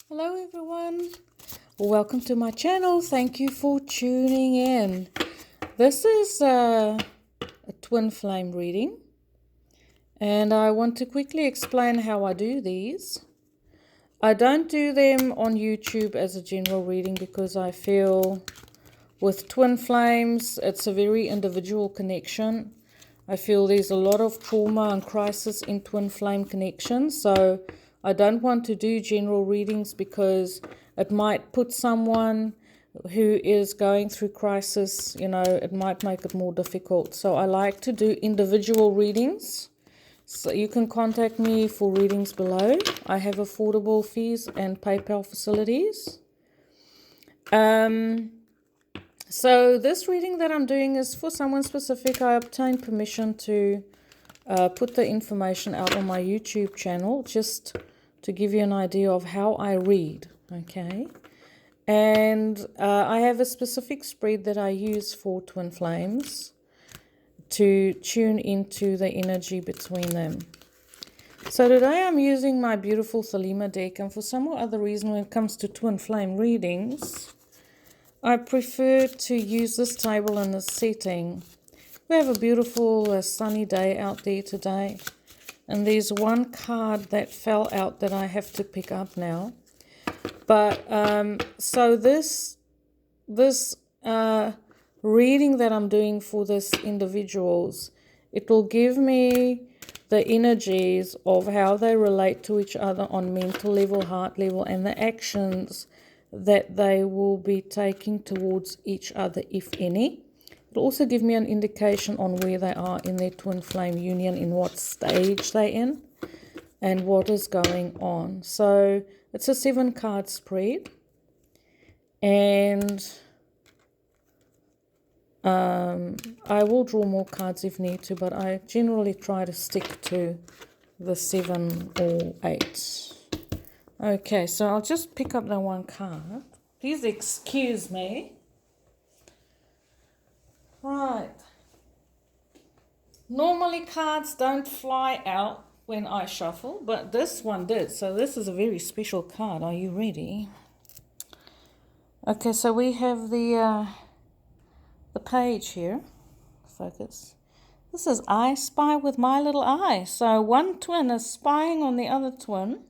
Hello everyone, welcome to my channel. Thank you for tuning in. This is a twin flame reading, and I want to quickly explain how I do these. I don't do them on YouTube as a general reading because I feel with twin flames it's a very individual connection. I feel there's a lot of trauma and crisis in twin flame connections, so I don't want to do general readings because it might put someone who is going through crisis, it might make it more difficult. So I like to do individual readings. So you can contact me for readings below. I have affordable fees and PayPal facilities. So this reading that I'm doing is for someone specific. I obtained permission to put the information out on my YouTube channel just to give you an idea of how I read, okay? And I have a specific spread that I use for twin flames to tune into the energy between them. So today I'm using my beautiful Thelema deck, and for some or other reason when it comes to twin flame readings, I prefer to use this table in this setting. We have a beautiful sunny day out there today, and there's one card that fell out that I have to pick up now. But so this reading that I'm doing for this individuals, it will give me the energies of how they relate to each other on mental level, heart level, and the actions that they will be taking towards each other, if any. It'll also give me an indication on where they are in their twin flame union, in what stage they're in, and what is going on. So it's a 7-card spread, and I will draw more cards if need to, but I generally try to stick to the 7 or 8. Okay, so I'll just pick up the one card. Please excuse me. Right. Normally cards don't fly out when I shuffle, but this one did. So this is a very special card. Are you ready? Okay, so we have the page here. Focus. This is I spy with my little eye. So one twin is spying on the other twin.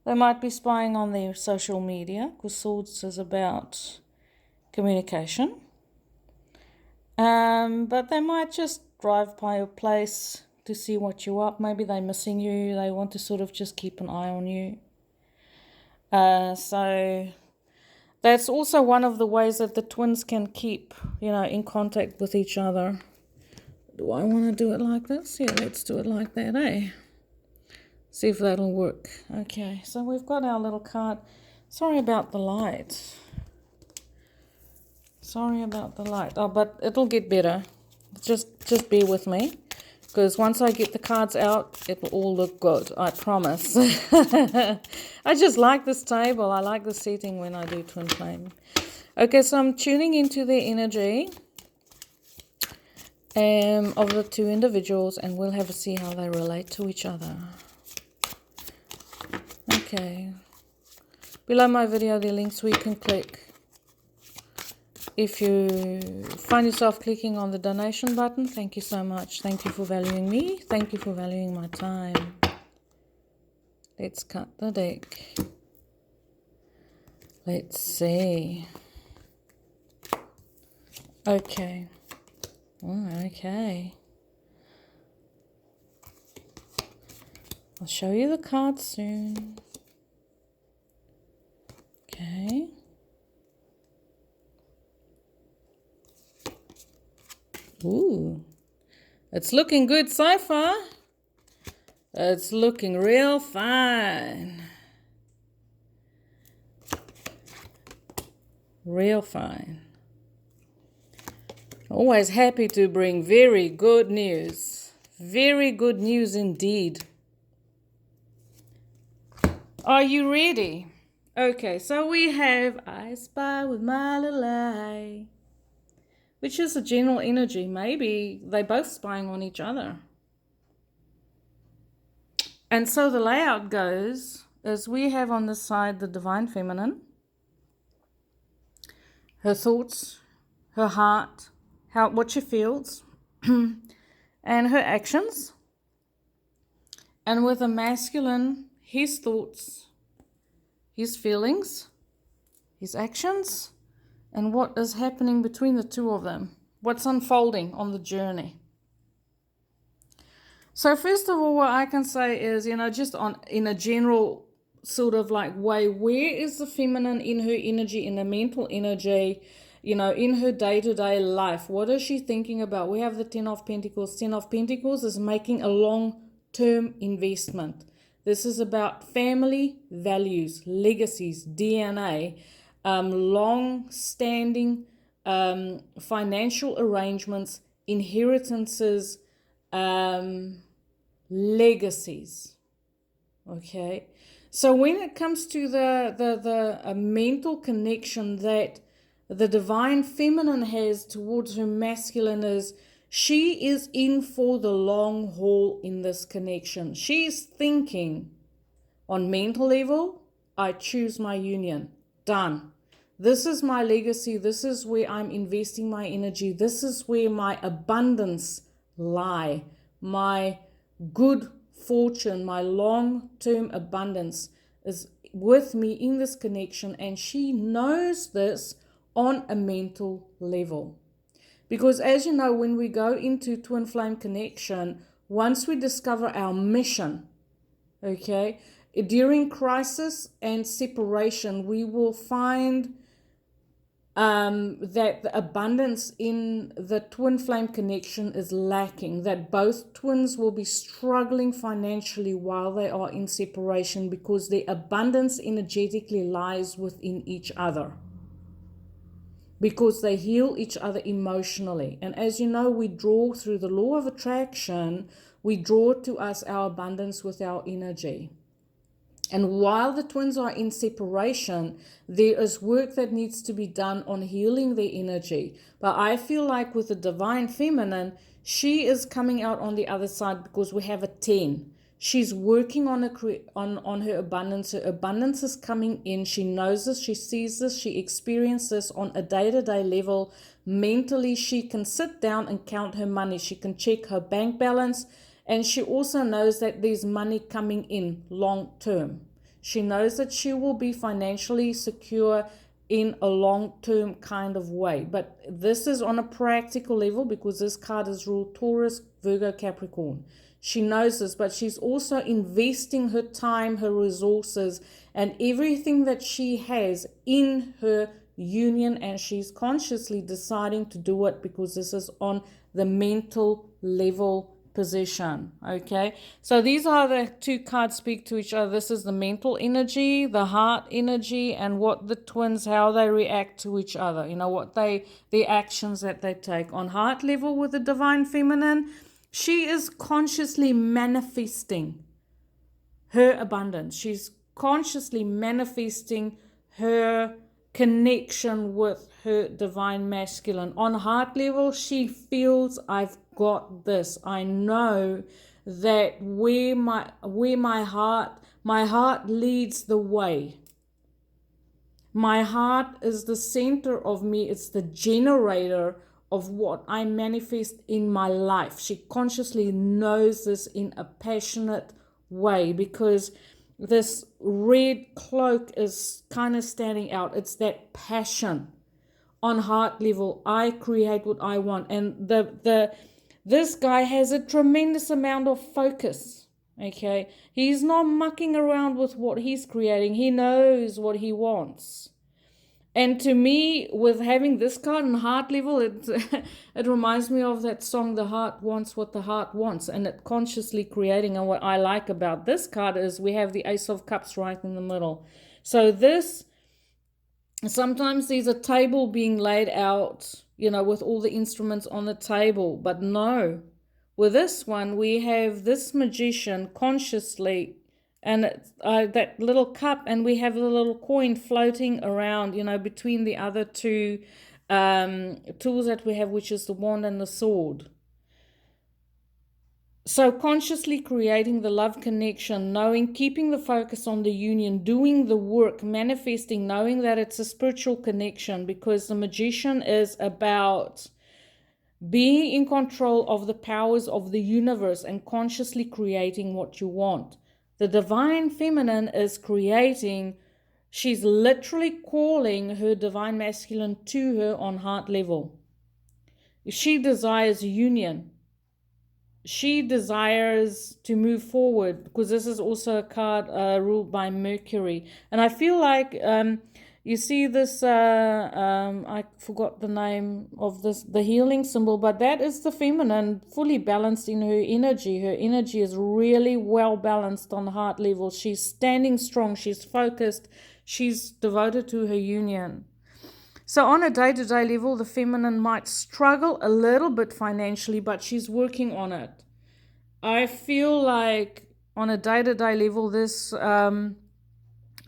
They might be spying on their social media, because Swords is about communication. But they might just drive by your place to see what you're up. Maybe they're missing you. They want to sort of just keep an eye on you. So that's also one of the ways that the twins can keep, in contact with each other. Do I want to do it like this? Yeah, let's do it like that, eh? See if that'll work. Okay, so we've got our little card. Sorry about the light. Sorry about the light. Oh, but it'll get better. Just bear with me, because once I get the cards out, it will all look good. I promise. I just like this table. I like the setting when I do twin flame. Okay, so I'm tuning into their energy of the two individuals, and we'll have a see how they relate to each other. Okay. Below my video, there are links where you can click. If you find yourself clicking on the donation button, thank you so much. Thank you for valuing me. Thank you for valuing my time. Let's cut the deck. Let's see. Okay. Oh, okay. I'll show you the cards soon. Okay. Ooh, it's looking good so far. It's looking real fine. Real fine. Always happy to bring very good news. Very good news indeed. Are you ready? Okay, so we have I spy with my little eye, which is a general energy. Maybe they both spying on each other. And so the layout goes, is we have on this side the divine feminine, her thoughts, her heart, what she feels, and her actions. And with the masculine, his thoughts, his feelings, his actions, and what is happening between the two of them, what's unfolding on the journey. So first of all, what I can say is, just in a general sort of like way, where is the feminine in her energy, in the mental energy, in her day-to-day life? What is she thinking about? We have the 10 of Pentacles. 10 of Pentacles is making a long-term investment. This is about family values, legacies, DNA, long-standing financial arrangements, inheritances, legacies. Okay, so when it comes to the mental connection that the divine feminine has towards her masculine, is she is in for the long haul in this connection. She's thinking on mental level, I choose my union. Done. This is my legacy. This is where I'm investing my energy. This is where my abundance lie. My good fortune, my long-term abundance is with me in this connection, and she knows this on a mental level. Because as you know, when we go into twin flame connection, once we discover our mission, okay, during crisis and separation, we will find that the abundance in the twin flame connection is lacking, that both twins will be struggling financially while they are in separation, because their abundance energetically lies within each other, because they heal each other emotionally. And as you know, we draw through the law of attraction, we draw to us our abundance with our energy. And while the twins are in separation, there is work that needs to be done on healing their energy. But I feel like with the divine feminine, she is coming out on the other side because we have a 10. She's working on her abundance. Her abundance is coming in. She knows this, she sees this, she experiences this on a day-to-day level. Mentally, she can sit down and count her money. She can check her bank balance. And she also knows that there's money coming in long term. She knows that she will be financially secure in a long-term kind of way. But this is on a practical level because this card is ruled Taurus, Virgo, Capricorn. She knows this, but she's also investing her time, her resources, and everything that she has in her union, and she's consciously deciding to do it because this is on the mental level position. Okay, so these are the two cards speak to each other. This is the mental energy, the heart energy, and what the twins, how they react to each other, what the actions that they take. On heart level with the divine feminine, she is consciously manifesting her abundance. She's consciously manifesting her connection with her divine masculine. On heart level, she feels, I've got this. I know that where my heart leads the way. My heart is the center of me. It's the generator of what I manifest in my life. She consciously knows this in a passionate way because this red cloak is kind of standing out. It's that passion. On heart level, I create what I want, and this guy has a tremendous amount of focus. Okay, he's not mucking around with what he's creating. He knows what he wants. And to me, with having this card on heart level, it reminds me of that song, The Heart Wants What the Heart Wants, and it consciously creating. And what I like about this card is we have the Ace of Cups right in the middle. So this, sometimes there's a table being laid out, with all the instruments on the table. But no, with this one, we have this magician consciously, and that little cup, and we have the little coin floating around, between the other two tools that we have, which is the wand and the sword. So consciously creating the love connection, knowing, keeping the focus on the union, doing the work, manifesting, knowing that it's a spiritual connection, because the magician is about being in control of the powers of the universe and consciously creating what you want. The divine feminine is creating, she's literally calling her divine masculine to her on heart level. She desires union. She desires to move forward, because this is also a card ruled by Mercury. And I feel like you see this, I forgot the name of this, the healing symbol, but that is the feminine fully balanced in her energy. Her energy is really well balanced on the heart level. She's standing strong, she's focused, she's devoted to her union. So on a day-to-day level, the feminine might struggle a little bit financially, but she's working on it. I feel like on a day-to-day level, this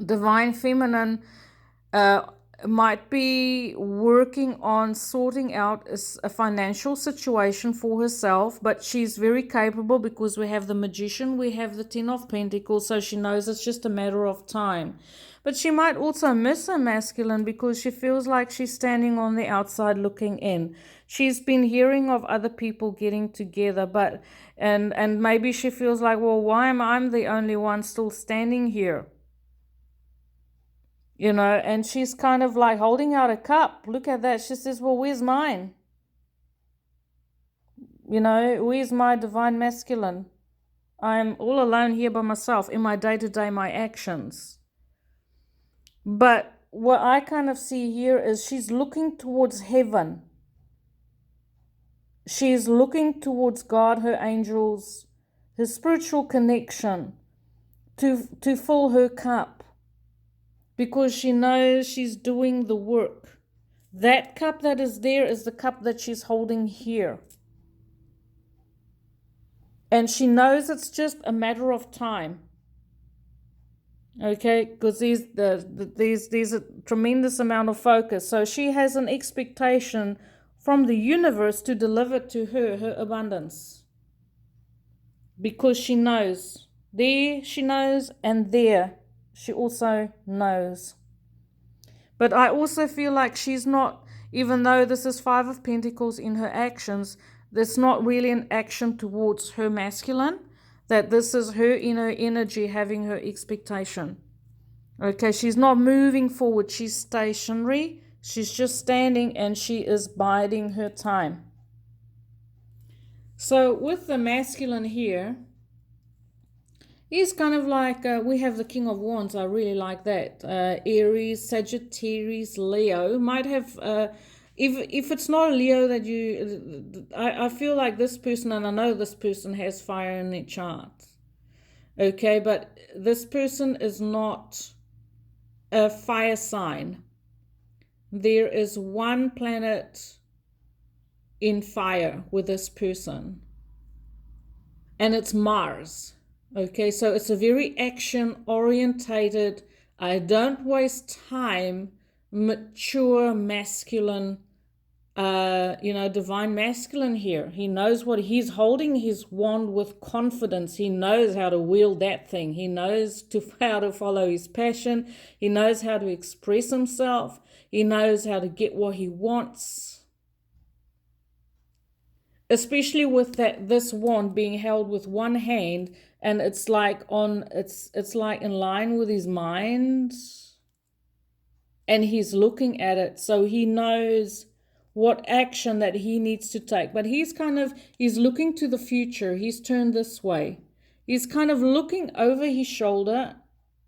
divine feminine might be working on sorting out a financial situation for herself, but she's very capable, because we have the magician, we have the 10 of Pentacles, so she knows it's just a matter of time. But she might also miss her masculine, because she feels like she's standing on the outside looking in. She's been hearing of other people getting together, but and maybe she feels like, well, why am I the only one still standing here? You know, and she's kind of like holding out a cup. Look at that. She says, well, where's mine? You know, where's my divine masculine? I'm all alone here by myself in my day-to-day, my actions. But what I kind of see here is she's looking towards heaven. She's looking towards God, her angels, her spiritual connection to fill her cup, because she knows she's doing the work. That cup that is there is the cup that she's holding here. And she knows it's just a matter of time. Okay, because there's a tremendous amount of focus. So she has an expectation from the universe to deliver to her abundance. Because she knows. There she knows, and there she also knows. But I also feel like she's not, even though this is 5 of Pentacles in her actions, there's not really an action towards her masculine, that this is her inner energy having her expectation. Okay, she's not moving forward, she's stationary, she's just standing, and she is biding her time. So with the masculine here, he's kind of like, we have the King of Wands. I really like that. Aries, Sagittarius, Leo. Might have, if it's not a Leo that you, I feel like this person, and I know this person has fire in their chart. Okay, but this person is not a fire sign. There is one planet in fire with this person, and it's Mars. Okay, so it's a very action orientated, I don't waste time, mature masculine, divine masculine here. He knows what he's holding, his wand with confidence. He knows how to wield that thing. He knows how to follow his passion. He knows how to express himself. He knows how to get what he wants. Especially with this wand being held with one hand, and it's like it's like in line with his mind, and he's looking at it, so he knows what action that he needs to take. But he's looking to the future. He's turned this way. He's kind of looking over his shoulder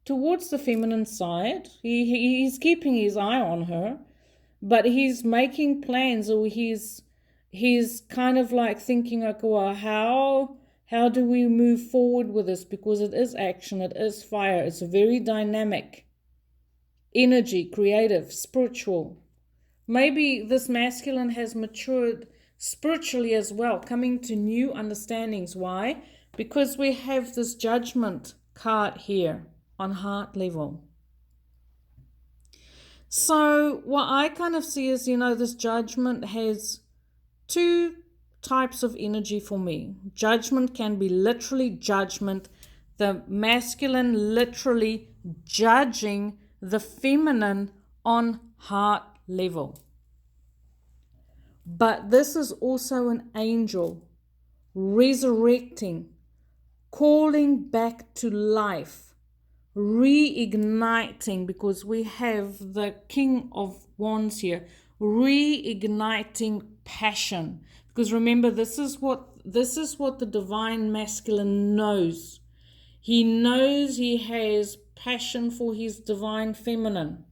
towards the feminine side. He's keeping his eye on her, but he's making plans, or he's kind of like thinking, like, well, how do we move forward with this? Because it is action, it is fire, it's a very dynamic energy, creative, spiritual. Maybe this masculine has matured spiritually as well, coming to new understandings. Why? Because we have this Judgment card here on heart level. So what I kind of see is, this Judgment has two types of energy for me. Judgment can be literally judgment, the masculine literally judging the feminine on heart level. But this is also an angel resurrecting, calling back to life, reigniting, because we have the King of Wands here, reigniting passion. Because remember, this is what the divine masculine knows. He knows he has passion for his divine feminine.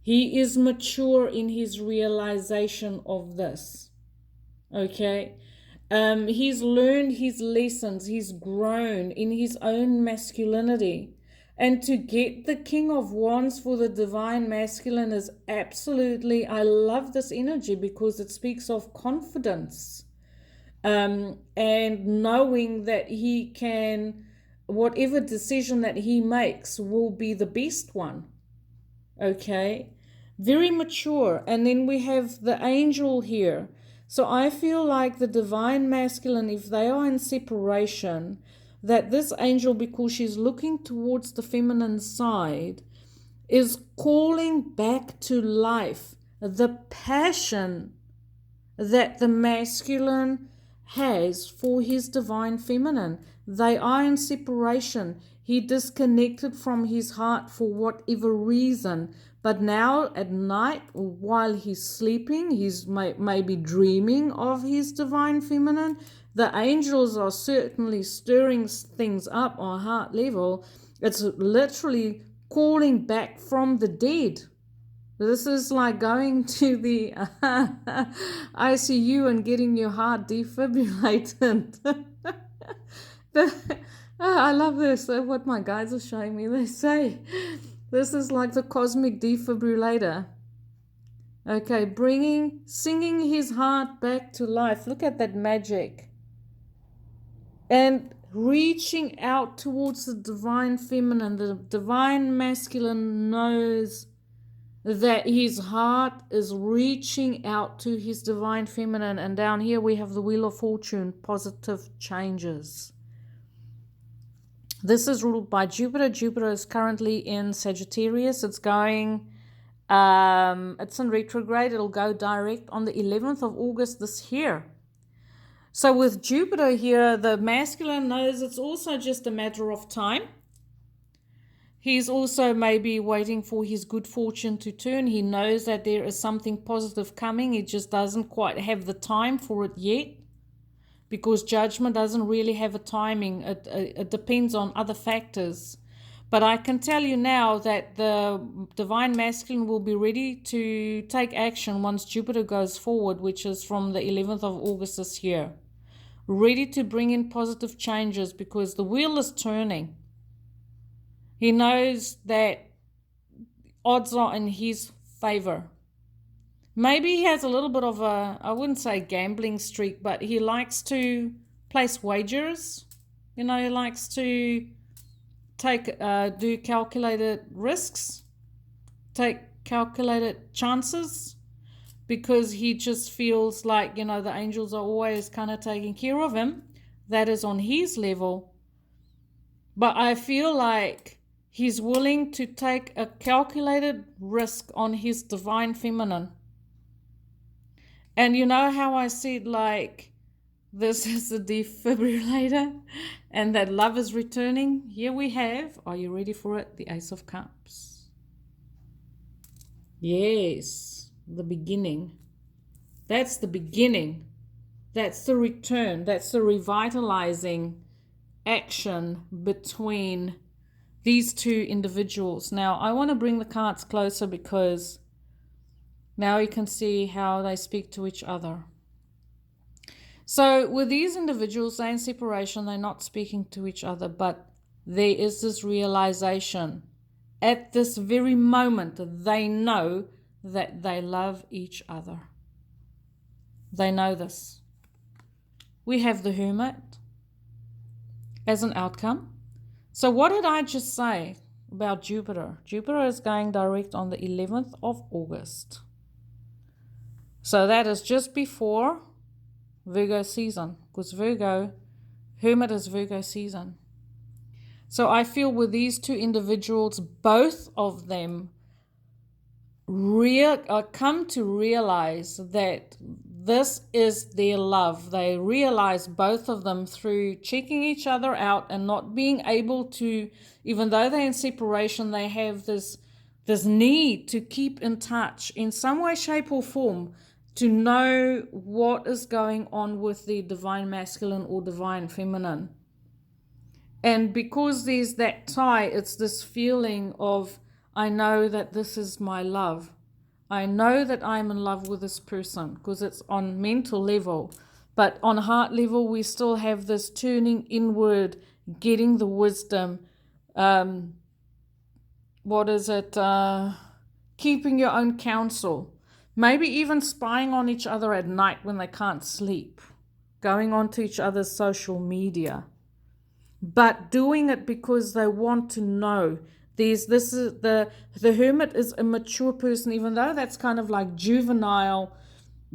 He is mature in his realization of this. Okay? He's learned his lessons. He's grown in his own masculinity. And to get the King of Wands for the divine masculine is absolutely, I love this energy because it speaks of confidence. And knowing that he can, whatever decision that he makes will be the best one. Okay? Very mature. And then we have the angel here. So I feel like the divine masculine, if they are in separation, that this angel, because she's looking towards the feminine side, is calling back to life the passion that the masculine has for his divine feminine. They are in separation. He disconnected from his heart for whatever reason. But now at night, while he's sleeping, he's maybe dreaming of his divine feminine. The angels are certainly stirring things up on heart level. It's literally calling back from the dead. This is like going to the ICU and getting your heart defibrillated. I love this. What my guides are showing me, they say this is like the cosmic defibrillator. Okay, singing his heart back to life. Look at that magic. And reaching out towards the divine feminine. The divine masculine knows that his heart is reaching out to his divine feminine. And down here we have the Wheel of Fortune, positive changes. This is ruled by Jupiter. Jupiter is currently in Sagittarius. It's going, it's in retrograde. It'll go direct on the 11th of August this year. So with Jupiter here, the masculine knows it's also just a matter of time. He's also maybe waiting for his good fortune to turn. He knows that there is something positive coming. He just doesn't quite have the time for it yet, because judgment doesn't really have a timing. It depends on other factors. But I can tell you now that the divine masculine will be ready to take action once Jupiter goes forward, which is from the 11th of August this year. Ready to bring in positive changes because the wheel is turning. He knows that odds are in his favor. Maybe he has a little bit of a, I wouldn't say gambling streak, but he likes to place wagers. He likes to do calculated risks, take calculated chances, because he just feels like, the angels are always kind of taking care of him. That is on his level. But I feel like he's willing to take a calculated risk on his divine feminine. And you know how I said, like, this is the defibrillator and that love is returning? Here we have, are you ready for it? The Ace of Cups. Yes, the beginning. That's the beginning. That's the return. That's the revitalizing action between these two individuals. Now, I want to bring the cards closer because now you can see how they speak to each other. So with these individuals, they're in separation, they're not speaking to each other, but there is this realization. At this very moment, they know that they love each other. They know this. We have the Hermit as an outcome. So what did I just say about Jupiter? Jupiter is going direct on the 11th of August. So that is just before Virgo season, because Hermit is Virgo season. So I feel with these two individuals, both of them come to realize that this is their love. They realize, both of them, through checking each other out and not being able to, even though they're in separation, they have this need to keep in touch in some way, shape, or form, to know what is going on with the divine masculine or divine feminine. And because there's that tie, it's this feeling of, I know that this is my love. I know that I'm in love with this person, because it's on mental level. But on heart level, we still have this turning inward, getting the wisdom. Keeping your own counsel. Maybe even spying on each other at night when they can't sleep. Going onto each other's social media. But doing it because they want to know. The hermit is a mature person, even though that's kind of like juvenile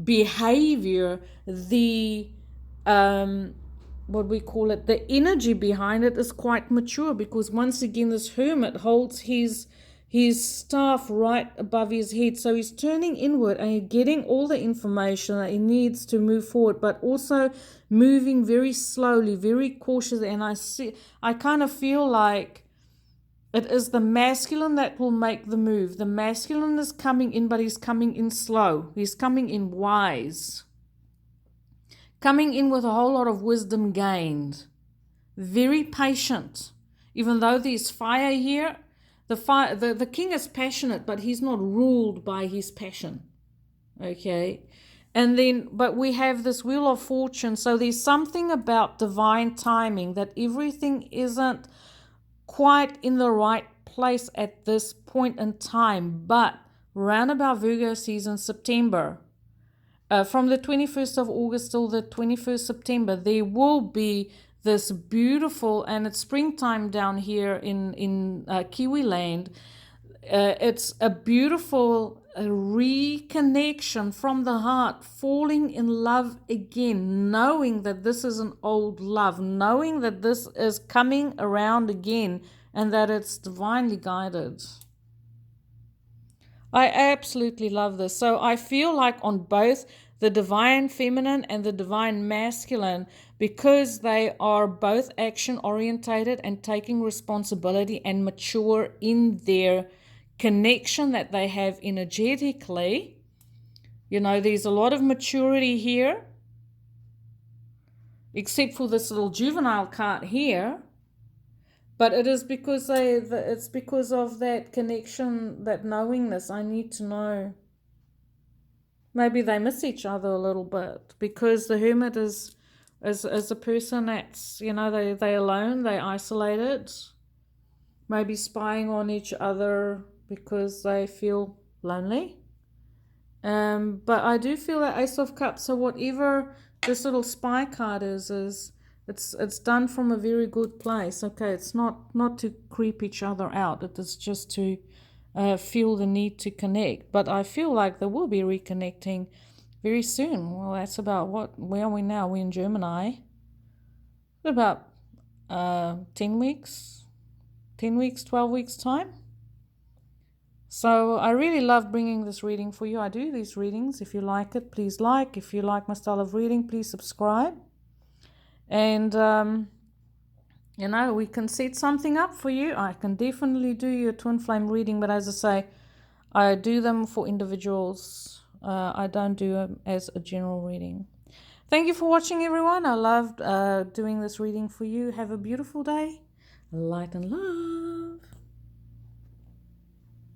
behavior. The the energy behind it is quite mature, because once again, this hermit holds his staff right above his head. So he's turning inward and getting all the information that he needs to move forward, but also moving very slowly, very cautiously. And I kind of feel like it is the masculine that will make the move. The masculine is coming in, but he's coming in slow. He's coming in wise. Coming in with a whole lot of wisdom gained. Very patient. Even though there's fire here, the king is passionate, but he's not ruled by his passion. Okay. And then, but we have this wheel of fortune. So there's something about divine timing, that everything isn't quite in the right place at this point in time. But round about Virgo season, September, from the 21st of August till the 21st September, there will be this beautiful, and it's springtime down here in Kiwi land. It's a beautiful reconnection from the heart, falling in love again, knowing that this is an old love, knowing that this is coming around again, and that it's divinely guided. I absolutely love this. So I feel like on both the divine feminine and the divine masculine, because they are both action orientated and taking responsibility and mature in their connection that they have energetically. There's a lot of maturity here, except for this little juvenile card here. But it is because it's because of that connection, that knowingness. I need to know. Maybe they miss each other a little bit, because the hermit is a person that's, they're alone, they're isolated, maybe spying on each other because they feel lonely. But I do feel that Ace of Cups, so whatever this little spy card is it's done from a very good place. Okay, it's not to creep each other out. It is just to feel the need to connect. But I feel like they will be reconnecting very soon. Well, that's about where are we now? We're in Gemini. About 10 weeks, 12 weeks time. So I really love bringing this reading for you. I do these readings. If you like it, please like. If you like my style of reading, please subscribe. And, we can set something up for you. I can definitely do your twin flame reading, but as I say, I do them for individuals. I don't do them as a general reading. Thank you for watching, everyone. I loved doing this reading for you. Have a beautiful day. Light and love.